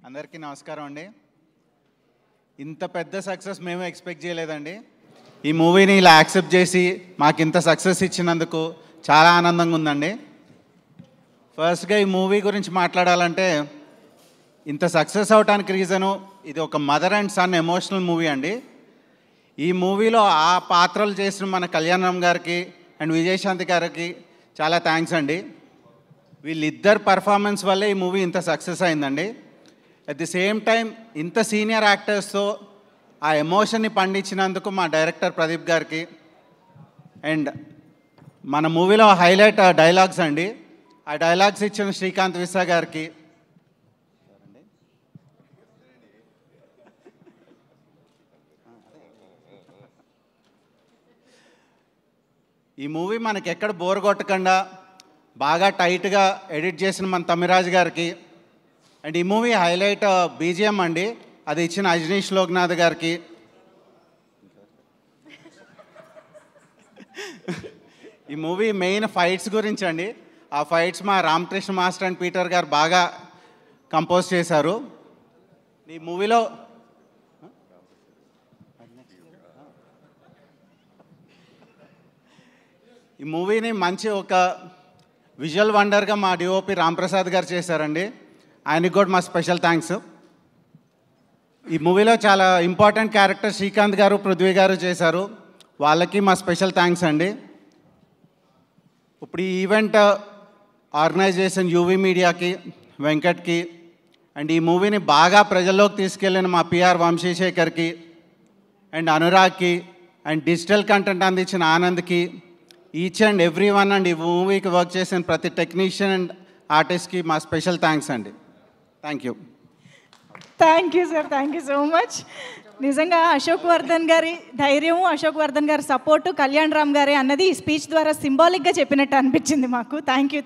అందరికీ నమస్కారం అండి. ఇంత పెద్ద సక్సెస్ మేము ఎక్స్పెక్ట్ చేయలేదండి. ఈ మూవీని ఇలా యాక్సెప్ట్ చేసి మాకు ఇంత సక్సెస్ ఇచ్చినందుకు చాలా ఆనందంగా ఉందండి. ఫస్ట్గా ఈ మూవీ గురించి మాట్లాడాలంటే ఇంత సక్సెస్ అవడానికి రీజను ఇది ఒక mother and son emotional movie అండి. ఈ మూవీలో ఆ పాత్రలు చేసిన మన కళ్యాణరామ్ గారికి అండ్ విజయశాంతి గారికి చాలా థ్యాంక్స్ అండి. వీళ్ళిద్దరు పర్ఫార్మెన్స్ వల్లే ఈ మూవీ ఇంత సక్సెస్ అయిందండి. అట్ ది సేమ్ టైం ఇంత సీనియర్ యాక్టర్స్తో ఆ ఎమోషన్ని పండించినందుకు మా డైరెక్టర్ ప్రదీప్ గారికి అండ్ మన మూవీలో హైలైట్ డైలాగ్స్ అండి. ఆ డైలాగ్స్ ఇచ్చిన శ్రీకాంత్ విసా గారికి, ఈ మూవీ మనకి ఎక్కడ బోర్ కొట్టకుండా బాగా టైట్గా ఎడిట్ చేసిన మన తమిరాజ్ గారికి అండ్ ఈ మూవీ హైలైట్ బీజిఎం అండి, అది ఇచ్చిన అజనీష్ లోక్నాథ్ గారికి, ఈ మూవీ మెయిన్ ఫైట్స్ గురించి అండి. ఆ ఫైట్స్ మా రామకృష్ణ మాస్టర్ అండ్ పీటర్ గారు బాగా కంపోజ్ చేశారు. ఈ మూవీలో ఈ మూవీని మంచి ఒక విజువల్ వండర్గా మా డిఓపి రాంప్రసాద్ గారు చేశారండి. ఆయనకి కూడా మా స్పెషల్ థ్యాంక్స్. ఈ మూవీలో చాలా ఇంపార్టెంట్ క్యారెక్టర్ శ్రీకాంత్ గారు పృథ్వీ గారు చేశారు, వాళ్ళకి మా స్పెషల్ థ్యాంక్స్ అండి. ఇప్పుడు ఈ ఈవెంట్ ఆర్గనైజ్ చేసిన యూవీ మీడియాకి, వెంకట్కి అండ్ ఈ మూవీని బాగా ప్రజల్లోకి తీసుకెళ్ళిన మా పిఆర్ వంశీశేఖర్కి అండ్ అనురాగ్కి అండ్ డిజిటల్ కంటెంట్ అందించిన ఆనంద్కి, each and every one and ఈ మూవీకి వర్క్ చేసిన ప్రతి టెక్నీషియన్ అండ్ ఆర్టిస్ట్కి మా స్పెషల్ థ్యాంక్స్ అండి. Thank you. Thank you sir, thank you so much. నిజంగా అశోక్ వర్ధన్ గారి ధైర్యము, అశోక్ వర్ధన్ గారి సపోర్టు, కళ్యాణ్ రామ్ గారి అన్నది ఈ స్పీచ్ ద్వారా సింబాలిక్గా చెప్పినట్టు అనిపించింది మాకు. Thank you.